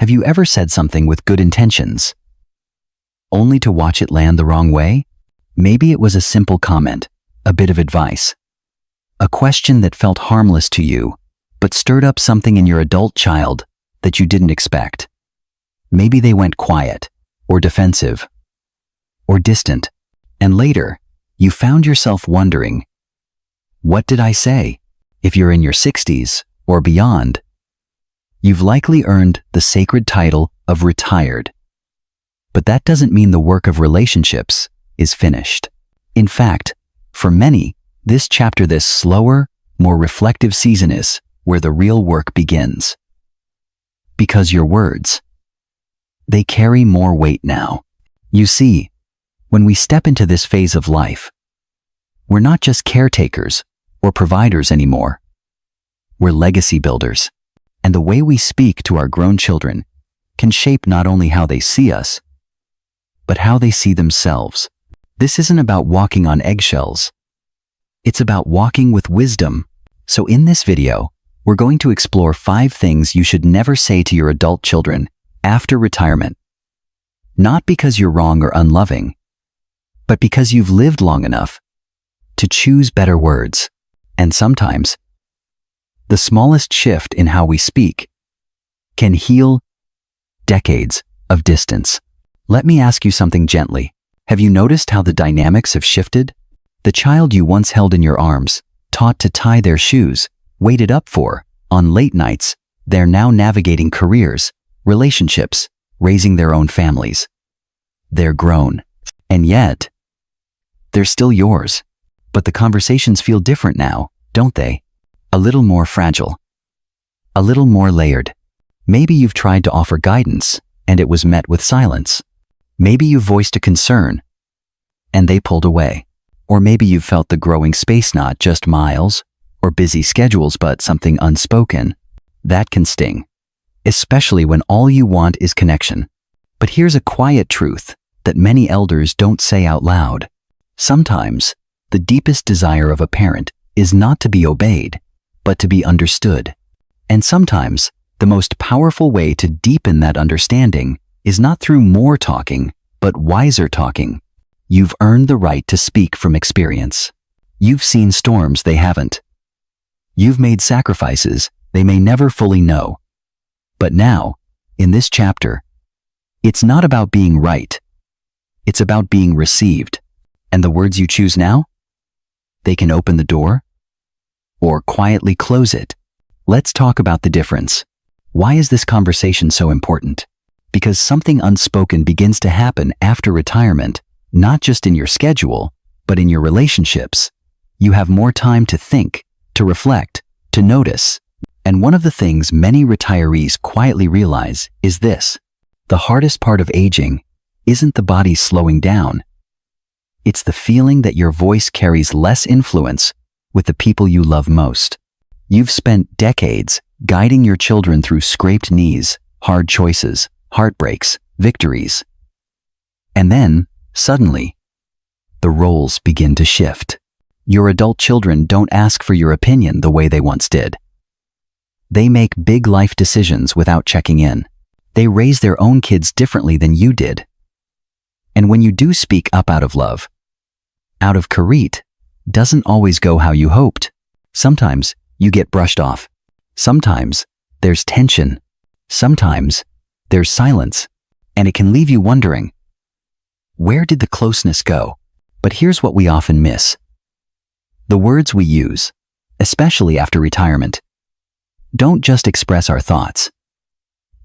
Have you ever said something with good intentions, only to watch it land the wrong way? Maybe it was a simple comment, a bit of advice, a question that felt harmless to you, but stirred up something in your adult child that you didn't expect. Maybe they went quiet, or defensive, or distant, and later, you found yourself wondering, what did I say? If you're in your 60s or beyond, you've likely earned the sacred title of retired. But that doesn't mean the work of relationships is finished. In fact, for many, this chapter, this slower, more reflective season is where the real work begins. Because your words, they carry more weight now. You see, when we step into this phase of life, we're not just caretakers or providers anymore. We're legacy builders. And the way we speak to our grown children can shape not only how they see us, but how they see themselves. This isn't about walking on eggshells. It's about walking with wisdom. So in this video, we're going to explore 5 things you should never say to your adult children after retirement. Not because you're wrong or unloving, but because you've lived long enough to choose better words. And sometimes, the smallest shift in how we speak can heal decades of distance. Let me ask you something gently. Have you noticed how the dynamics have shifted? The child you once held in your arms, taught to tie their shoes, waited up for, on late nights, they're now navigating careers, relationships, raising their own families. They're grown. And yet, they're still yours. But the conversations feel different now, don't they? A little more fragile. A little more layered. Maybe you've tried to offer guidance, and it was met with silence. Maybe you voiced a concern, and they pulled away. Or maybe you've felt the growing space, not just miles or busy schedules, but something unspoken. That can sting, especially when all you want is connection. But here's a quiet truth that many elders don't say out loud. Sometimes, the deepest desire of a parent is not to be obeyed, but to be understood. And sometimes, the most powerful way to deepen that understanding is not through more talking, but wiser talking. You've earned the right to speak from experience. You've seen storms they haven't. You've made sacrifices they may never fully know. But now, in this chapter, it's not about being right. It's about being received. And the words you choose now? They can open the door or quietly close it. Let's talk about the difference. Why is this conversation so important? Because something unspoken begins to happen after retirement, not just in your schedule, but in your relationships. You have more time to think, to reflect, to notice. And one of the things many retirees quietly realize is this: the hardest part of aging isn't the body slowing down. It's the feeling that your voice carries less influence with the people you love most. You've spent decades guiding your children through scraped knees, hard choices, heartbreaks, victories. And then, suddenly, the roles begin to shift. Your adult children don't ask for your opinion the way they once did. They make big life decisions without checking in. They raise their own kids differently than you did. And when you do speak up out of love, out of Karit, doesn't always go how you hoped. Sometimes you get brushed off. Sometimes there's tension. Sometimes there's silence. And it can leave you wondering, where did the closeness go? But here's what we often miss. The words we use, especially after retirement, don't just express our thoughts.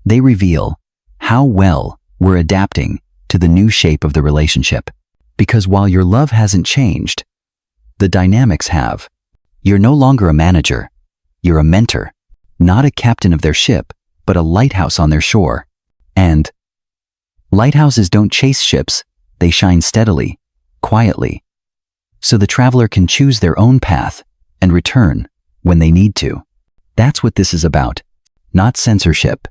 They reveal how well we're adapting to the new shape of the relationship. Because while your love hasn't changed, the dynamics have. You're no longer a manager. You're a mentor, not a captain of their ship, but a lighthouse on their shore. And lighthouses don't chase ships, they shine steadily, quietly. So the traveler can choose their own path and return when they need to. That's what this is about. Not censorship,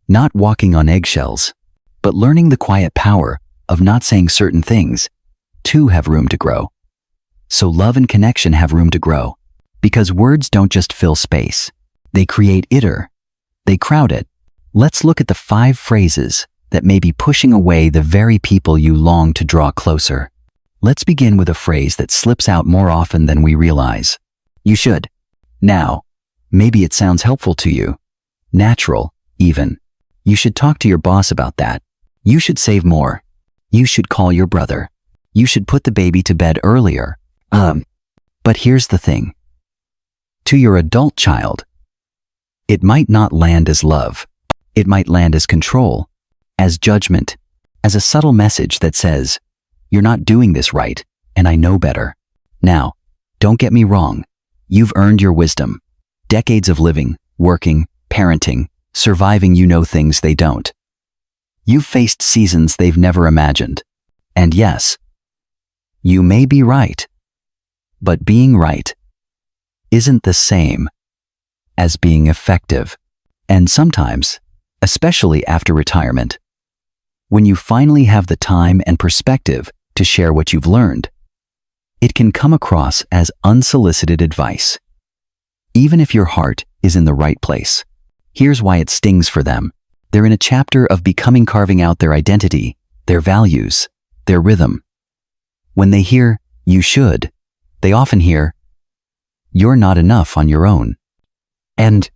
not walking on eggshells, but learning the quiet power of not saying certain things to have room to grow. So love and connection have room to grow. Because words don't just fill space. They create it. They crowd it. Let's look at the 5 phrases that may be pushing away the very people you long to draw closer. Let's begin with a phrase that slips out more often than we realize. You should. Now, maybe it sounds helpful to you. Natural, even. You should talk to your boss about that. You should save more. You should call your brother. You should put the baby to bed earlier. But here's the thing. To your adult child, it might not land as love. It might land as control, as judgment, as a subtle message that says, "You're not doing this right, and I know better." Now, don't get me wrong. You've earned your wisdom. Decades of living, working, parenting, surviving, you know things they don't. You've faced seasons they've never imagined. And yes, you may be right. But being right isn't the same as being effective. And sometimes, especially after retirement, when you finally have the time and perspective to share what you've learned, it can come across as unsolicited advice. Even if your heart is in the right place. Here's why it stings for them. They're in a chapter of becoming, carving out their identity, their values, their rhythm. When they hear, "you should," they often hear, "you're not enough on your own." And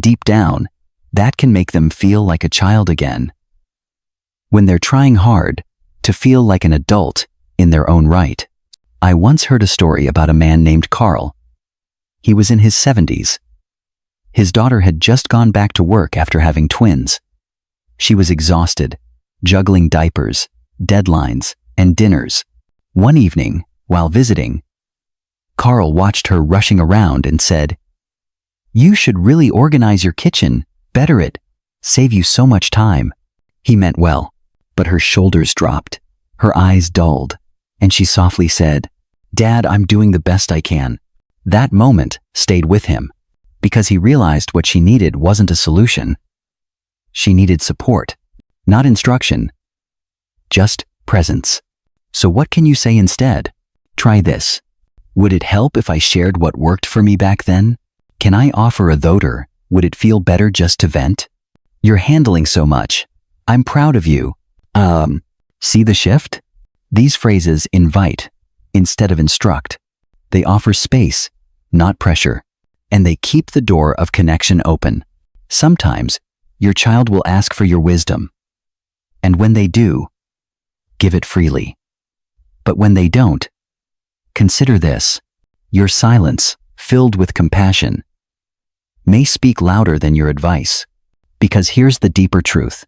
deep down, that can make them feel like a child again. When they're trying hard to feel like an adult in their own right. I once heard a story about a man named Carl. He was in his 70s. His daughter had just gone back to work after having twins. She was exhausted, juggling diapers, deadlines, and dinners. One evening, while visiting, Carl watched her rushing around and said, "You should really organize your kitchen, better it, save you so much time." He meant well, but her shoulders dropped, her eyes dulled, and she softly said, "Dad, I'm doing the best I can." That moment stayed with him, because he realized what she needed wasn't a solution. She needed support, not instruction, just presence. So what can you say instead? Try this. Would it help if I shared what worked for me back then? Can I offer a thoder? Would it feel better just to vent? You're handling so much. I'm proud of you. See the shift? These phrases invite instead of instruct. They offer space, not pressure, and they keep the door of connection open. Sometimes, your child will ask for your wisdom. And when they do, give it freely. But when they don't, consider this. Your silence, filled with compassion, may speak louder than your advice. Because here's the deeper truth.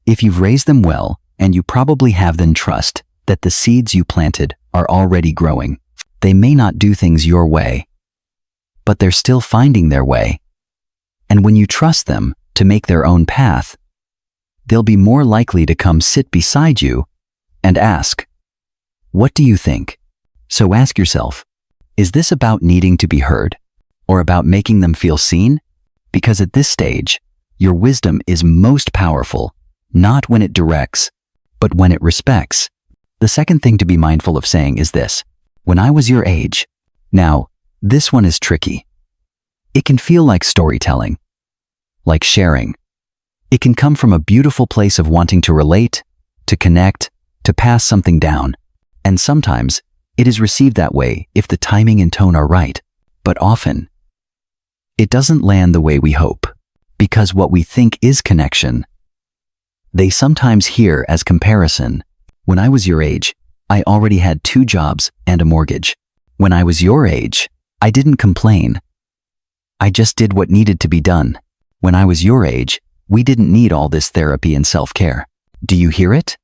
If you've raised them well, and you probably have, then trust that the seeds you planted are already growing. They may not do things your way, but they're still finding their way. And when you trust them to make their own path, they'll be more likely to come sit beside you and ask, "What do you think?" So ask yourself, is this about needing to be heard or about making them feel seen? Because at this stage, your wisdom is most powerful, not when it directs, but when it respects. The second thing to be mindful of saying is this: when I was your age. Now, this one is tricky. It can feel like storytelling, like sharing. It can come from a beautiful place of wanting to relate, to connect, to pass something down. And sometimes, it is received that way if the timing and tone are right. But often, it doesn't land the way we hope, because what we think is connection, they sometimes hear as comparison. When I was your age, I already had 2 jobs and a mortgage. When I was your age, I didn't complain. I just did what needed to be done. When I was your age, we didn't need all this therapy and self-care. Do you hear it?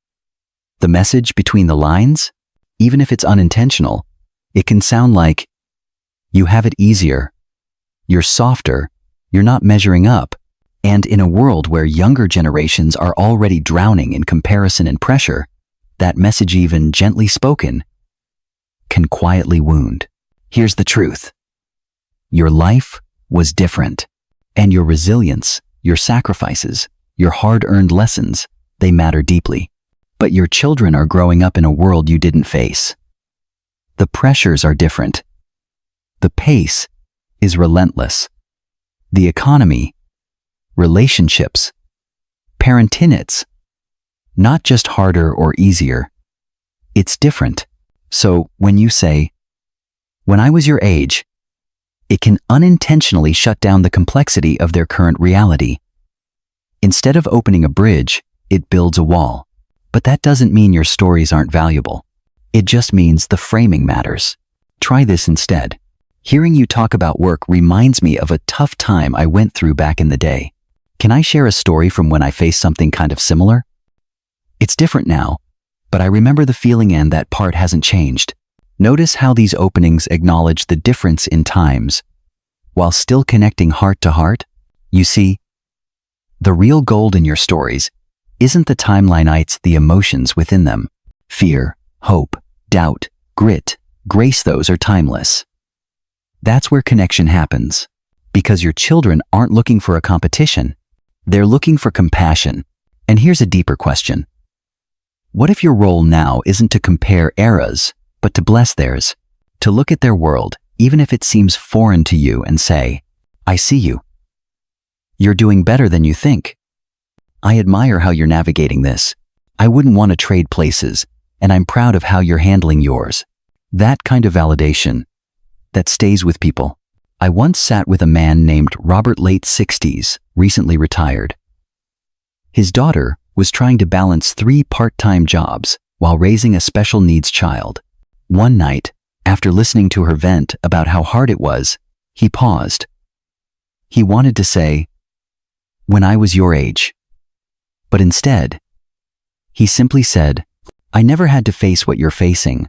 The message between the lines? Even if it's unintentional, it can sound like, you have it easier, you're softer, you're not measuring up. And in a world where younger generations are already drowning in comparison and pressure, that message, even gently spoken, can quietly wound. Here's the truth. Your life was different, and your resilience, your sacrifices, your hard-earned lessons, they matter deeply. But your children are growing up in a world you didn't face. The pressures are different. The pace is relentless. The economy, relationships, Parentinit's not just harder or easier. It's different. So when you say, "When I was your age," it can unintentionally shut down the complexity of their current reality. Instead of opening a bridge, it builds a wall. But that doesn't mean your stories aren't valuable. It just means the framing matters. Try this instead. Hearing you talk about work reminds me of a tough time I went through back in the day. Can I share a story from when I faced something kind of similar? It's different now, but I remember the feeling and that part hasn't changed. Notice how these openings acknowledge the difference in times, while still connecting heart to heart. You see, the real gold in your stories isn't the timeline, it's the emotions within them. Fear, hope, doubt, grit, grace, those are timeless. That's where connection happens, because your children aren't looking for a competition. They're looking for compassion. And here's a deeper question. What if your role now isn't to compare eras, but to bless theirs, to look at their world, even if it seems foreign to you, and say, "I see you. You're doing better than you think. I admire how you're navigating this. I wouldn't want to trade places, and I'm proud of how you're handling yours." That kind of validation, that stays with people. I once sat with a man named Robert, late 60s, recently retired. His daughter was trying to balance 3 part-time jobs while raising a special needs child. One night, after listening to her vent about how hard it was, he paused. He wanted to say, "When I was your age." But instead, he simply said, "I never had to face what you're facing,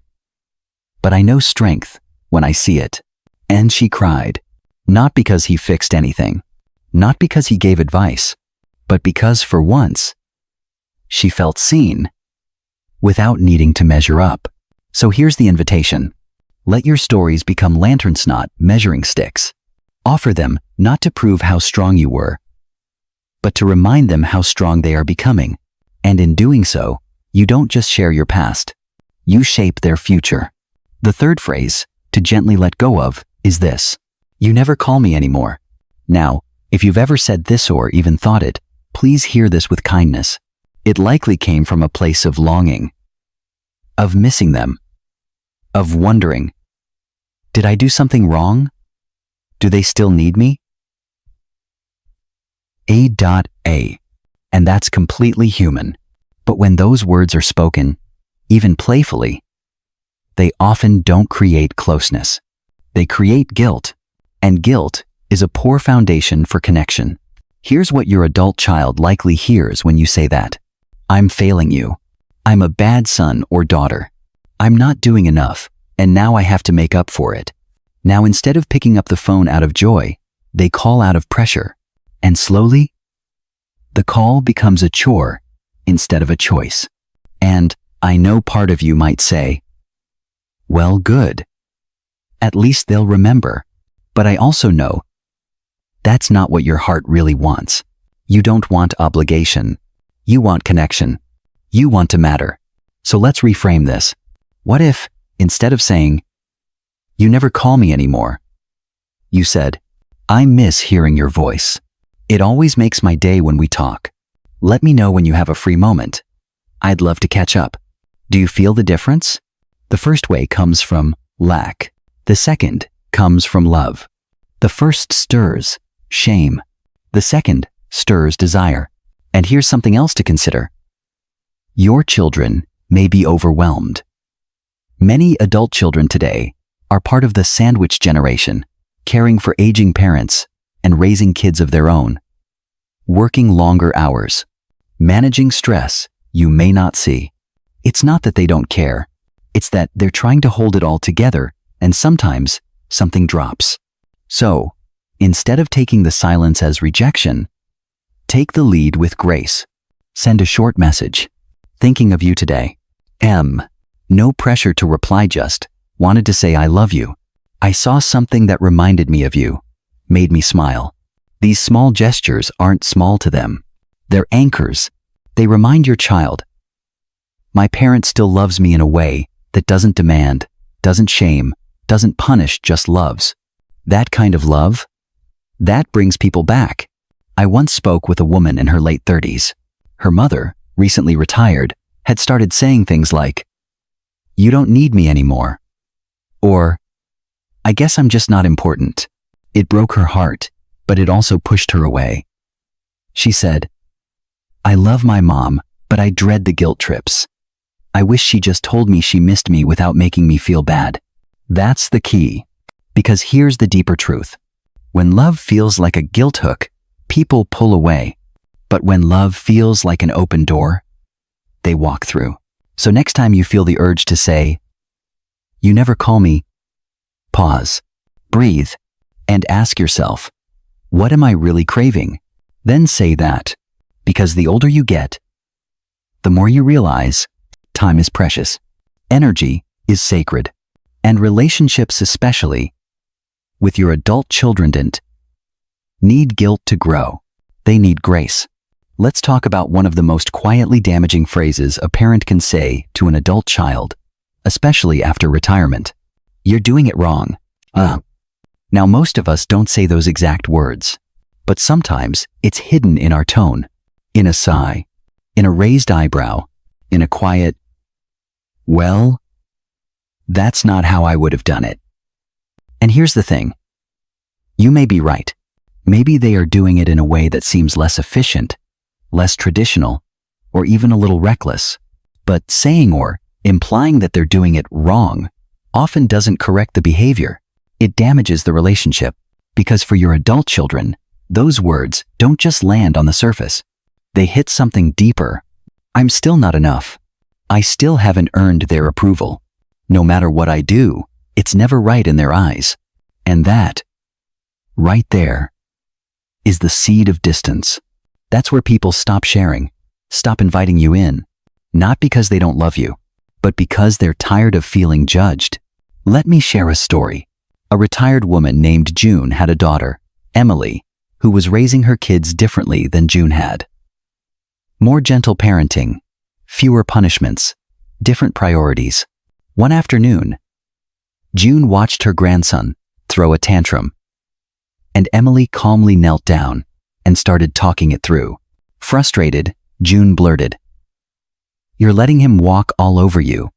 but I know strength when I see it." And she cried, not because he fixed anything, not because he gave advice, but because for once, she felt seen without needing to measure up. So here's the invitation. Let your stories become lanterns, not measuring sticks. Offer them not to prove how strong you were, but to remind them how strong they are becoming. And in doing so, you don't just share your past, you shape their future. The third phrase, to gently let go of, is this: "You never call me anymore." Now, if you've ever said this or even thought it, please hear this with kindness. It likely came from a place of longing, of missing them, of wondering, did I do something wrong? Do they still need me? A. And that's completely human. But when those words are spoken, even playfully, they often don't create closeness. They create guilt, and guilt is a poor foundation for connection. Here's what your adult child likely hears when you say that. "I'm failing you. I'm a bad son or daughter. I'm not doing enough, and now I have to make up for it." Now, instead of picking up the phone out of joy, they call out of pressure. And slowly, the call becomes a chore instead of a choice. And I know part of you might say, "Well, good. At least they'll remember." But I also know that's not what your heart really wants. You don't want obligation. You want connection. You want to matter. So let's reframe this. What if, instead of saying, "You never call me anymore," you said, "I miss hearing your voice. It always makes my day when we talk. Let me know when you have a free moment. I'd love to catch up." Do you feel the difference? The first way comes from lack. The second comes from love. The first stirs shame. The second stirs desire. And here's something else to consider. Your children may be overwhelmed. Many adult children today are part of the sandwich generation, caring for aging parents and raising kids of their own, working longer hours, managing stress you may not see. It's not that they don't care. It's that they're trying to hold it all together, and sometimes something drops. So, instead of taking the silence as rejection, take the lead with grace. Send a short message. "Thinking of you today. M." No pressure to reply, just wanted to say I love you. I saw something that reminded me of you, made me smile. These small gestures aren't small to them. They're anchors. They remind your child, my parent still loves me in a way that doesn't demand, doesn't shame, doesn't punish, just loves. That kind of love, that brings people back. I once spoke with a woman in her late 30s. Her mother, recently retired, had started saying things like, "You don't need me anymore," or, "I guess I'm just not important." It broke her heart, but it also pushed her away. She said, "I love my mom, but I dread the guilt trips. I wish she just told me she missed me without making me feel bad." That's the key. Because here's the deeper truth. When love feels like a guilt hook, people pull away. But when love feels like an open door, they walk through. So next time you feel the urge to say, "You never call me," pause, breathe, and ask yourself, what am I really craving? Then say that. Because the older you get, the more you realize time is precious, energy is sacred, and relationships, especially with your adult children, don't need guilt to grow. They need grace. Let's talk about one of the most quietly damaging phrases a parent can say to an adult child, especially after retirement. "You're doing it wrong." Now, most of us don't say those exact words, but sometimes it's hidden in our tone, in a sigh, in a raised eyebrow, in a quiet, "Well, that's not how I would have done it." And here's the thing. You may be right. Maybe they are doing it in a way that seems less efficient, less traditional, or even a little reckless. But saying or implying that they're doing it wrong often doesn't correct the behavior. It damages the relationship, because for your adult children, those words don't just land on the surface. They hit something deeper. I'm still not enough. I still haven't earned their approval. No matter what I do, it's never right in their eyes. And that, right there, is the seed of distance. That's where people stop sharing, stop inviting you in, not because they don't love you, but because they're tired of feeling judged. Let me share a story. A retired woman named June had a daughter, Emily, who was raising her kids differently than June had. More gentle parenting, fewer punishments, different priorities. One afternoon, June watched her grandson throw a tantrum, and Emily calmly knelt down and started talking it through. Frustrated, June blurted, "You're letting him walk all over you.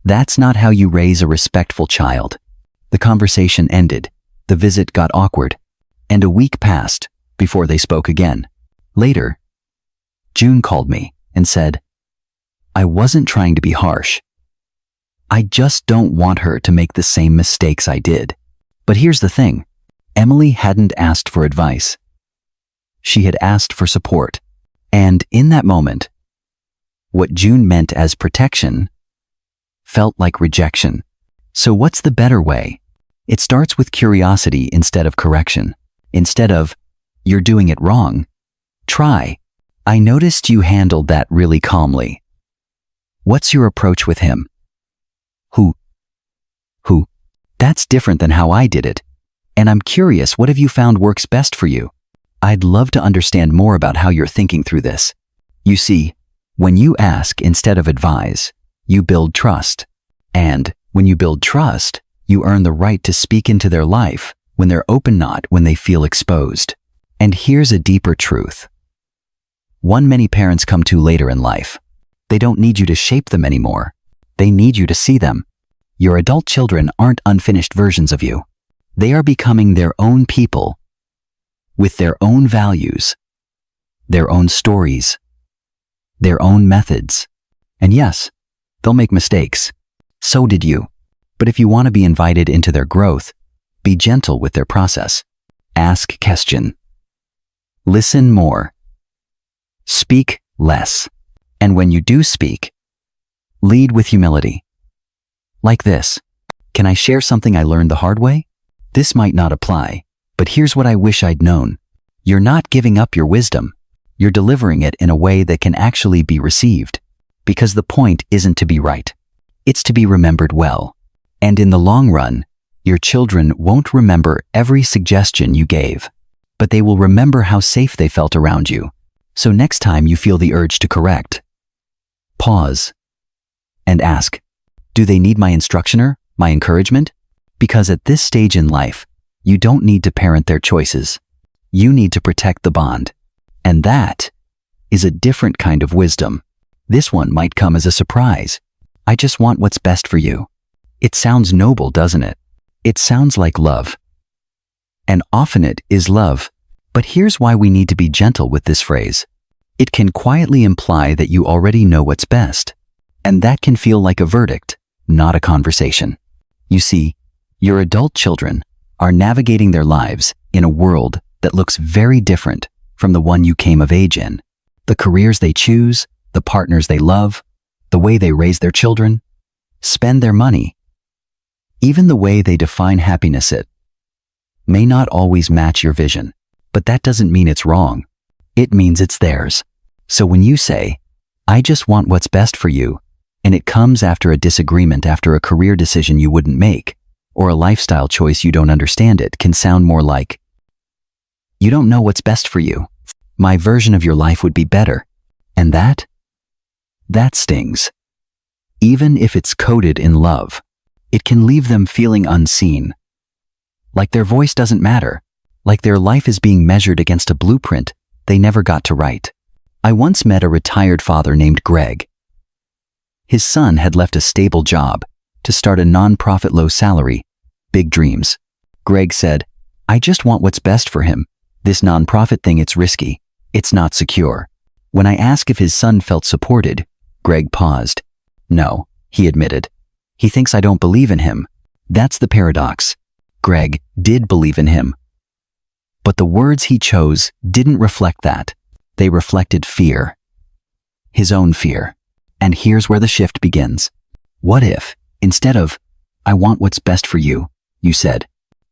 That's not how you raise a respectful child." The conversation ended, the visit got awkward, and a week passed before they spoke again. Later, June called me and said, "I wasn't trying to be harsh. I just don't want her to make the same mistakes I did." But here's the thing. Emily hadn't asked for advice. She had asked for support. And in that moment, what June meant as protection felt like rejection. So what's the better way? It starts with curiosity instead of correction. Instead of, "You're doing it wrong," try, "I noticed you handled that really calmly. What's your approach with him?" Who? That's different than how I did it. And I'm curious, what have you found works best for you? I'd love to understand more about how you're thinking through this. You see, when you ask instead of advise, you build trust. And when you build trust, you earn the right to speak into their life when they're open, not when they feel exposed. And here's a deeper truth. One many parents come to later in life. They don't need you to shape them anymore. They need you to see them. Your adult children aren't unfinished versions of you. They are becoming their own people, with their own values, their own stories, their own methods. And yes, they'll make mistakes. So did you. But if you want to be invited into their growth, be gentle with their process. Ask question. Listen more. Speak less. And when you do speak, lead with humility. Like this. "Can I share something I learned the hard way? This might not apply, but here's what I wish I'd known." You're not giving up your wisdom. You're delivering it in a way that can actually be received. Because the point isn't to be right. It's to be remembered well. And in the long run, your children won't remember every suggestion you gave, but they will remember how safe they felt around you. So next time you feel the urge to correct, pause and ask, do they need my instruction, my encouragement? Because at this stage in life, you don't need to parent their choices. You need to protect the bond. And that is a different kind of wisdom. This one might come as a surprise. I just want what's best for you. It sounds noble, doesn't it? It sounds like love. And often it is love. But here's why we need to be gentle with this phrase. It can quietly imply that you already know what's best. And that can feel like a verdict, not a conversation. You see, your adult children are navigating their lives in a world that looks very different from the one you came of age in. The careers they choose, the partners they love, the way they raise their children, spend their money, even the way they define happiness, it may not always match your vision. But that doesn't mean it's wrong. It means it's theirs. So when you say, I just want what's best for you, and it comes after a disagreement, after a career decision you wouldn't make, or a lifestyle choice you don't understand, it can sound more like, you don't know what's best for you. My version of your life would be better. And that stings. Even if it's coded in love, it can leave them feeling unseen. Like their voice doesn't matter. Like their life is being measured against a blueprint they never got to write. I once met a retired father named Greg. His son had left a stable job to start a nonprofit, low salary, big dreams. Greg said, I just want what's best for him. This nonprofit thing, it's risky. It's not secure. When I asked if his son felt supported, Greg paused. No, he admitted. He thinks I don't believe in him. That's the paradox. Greg did believe in him. But the words he chose didn't reflect that. They reflected fear. His own fear. And here's where the shift begins. What if, instead of, I want what's best for you, you said,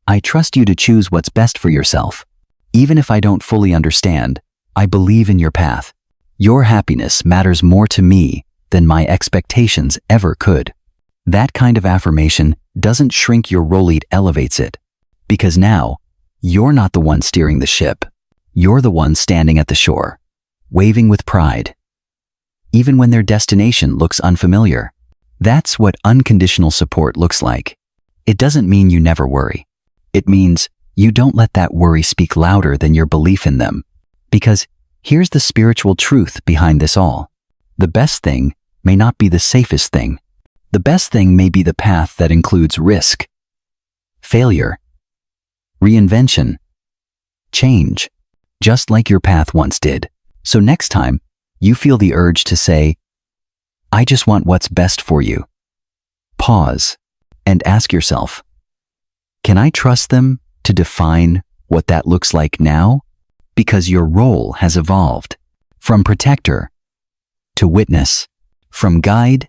I trust you to choose what's best for yourself. Even if I don't fully understand, I believe in your path. Your happiness matters more to me than my expectations ever could. That kind of affirmation doesn't shrink your role, it elevates it. Because now, you're not the one steering the ship. You're the one standing at the shore, waving with pride. Even when their destination looks unfamiliar. That's what unconditional support looks like. It doesn't mean you never worry. It means you don't let that worry speak louder than your belief in them. Because here's the spiritual truth behind this all. The best thing may not be the safest thing. The best thing may be the path that includes risk, failure, reinvention, change, just like your path once did. So next time you feel the urge to say, I just want what's best for you, pause and ask yourself, can I trust them to define what that looks like now? Because your role has evolved from protector to witness, from guide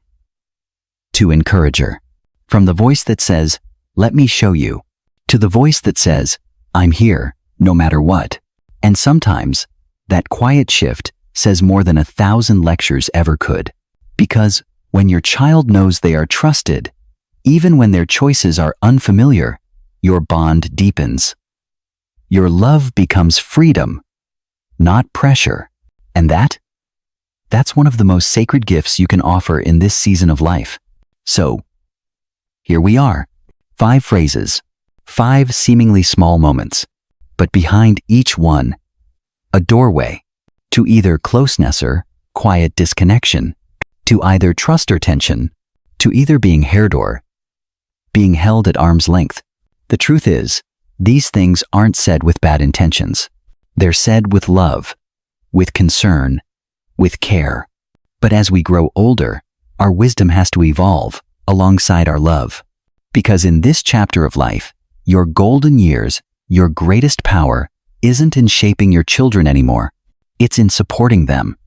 to encourager, from the voice that says, let me show you, to the voice that says, I'm here, no matter what. And sometimes, that quiet shift says more than 1,000 lectures ever could. Because when your child knows they are trusted, even when their choices are unfamiliar, your bond deepens. Your love becomes freedom, not pressure. And that's one of the most sacred gifts you can offer in this season of life. So, here we are. 5 phrases. 5 seemingly small moments, but behind each one, a doorway to either closeness or quiet disconnection, to either trust or tension, to either being heard or being held at arm's length. The truth is, these things aren't said with bad intentions. They're said with love, with concern, with care. But as we grow older, our wisdom has to evolve alongside our love. Because in this chapter of life, your golden years, your greatest power, isn't in shaping your children anymore. It's in supporting them.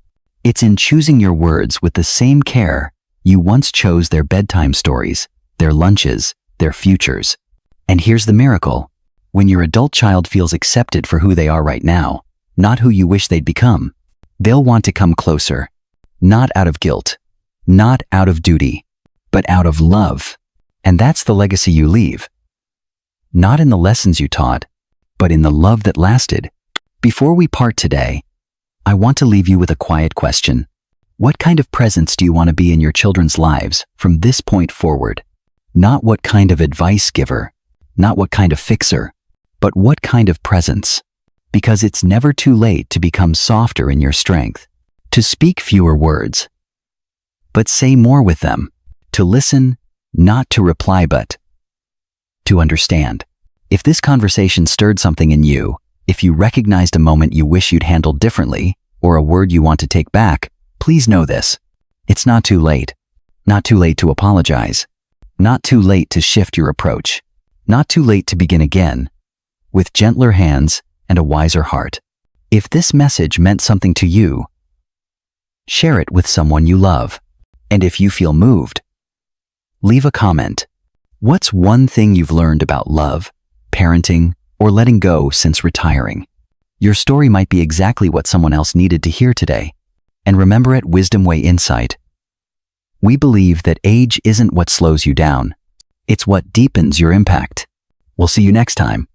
It's in choosing your words with the same care you once chose their bedtime stories, their lunches, their futures. And here's the miracle. When your adult child feels accepted for who they are right now, not who you wish they'd become, they'll want to come closer. Not out of guilt, not out of duty, but out of love. And that's the legacy you leave. Not in the lessons you taught, but in the love that lasted. Before we part today, I want to leave you with a quiet question. What kind of presence do you want to be in your children's lives from this point forward? Not what kind of advice giver, not what kind of fixer, but what kind of presence? Because it's never too late to become softer in your strength. to speak fewer words, but say more with them, to listen, not to reply but to understand. If this conversation stirred something in you, if you recognized a moment you wish you'd handled differently, or a word you want to take back, please know this. It's not too late. Not too late to apologize. Not too late to shift your approach. Not too late to begin again, with gentler hands and a wiser heart. If this message meant something to you, share it with someone you love. And if you feel moved, leave a comment. What's one thing you've learned about love, parenting, or letting go since retiring? Your story might be exactly what someone else needed to hear today. And remember, at Wisdom Way Insight, we believe that age isn't what slows you down. It's what deepens your impact. We'll see you next time.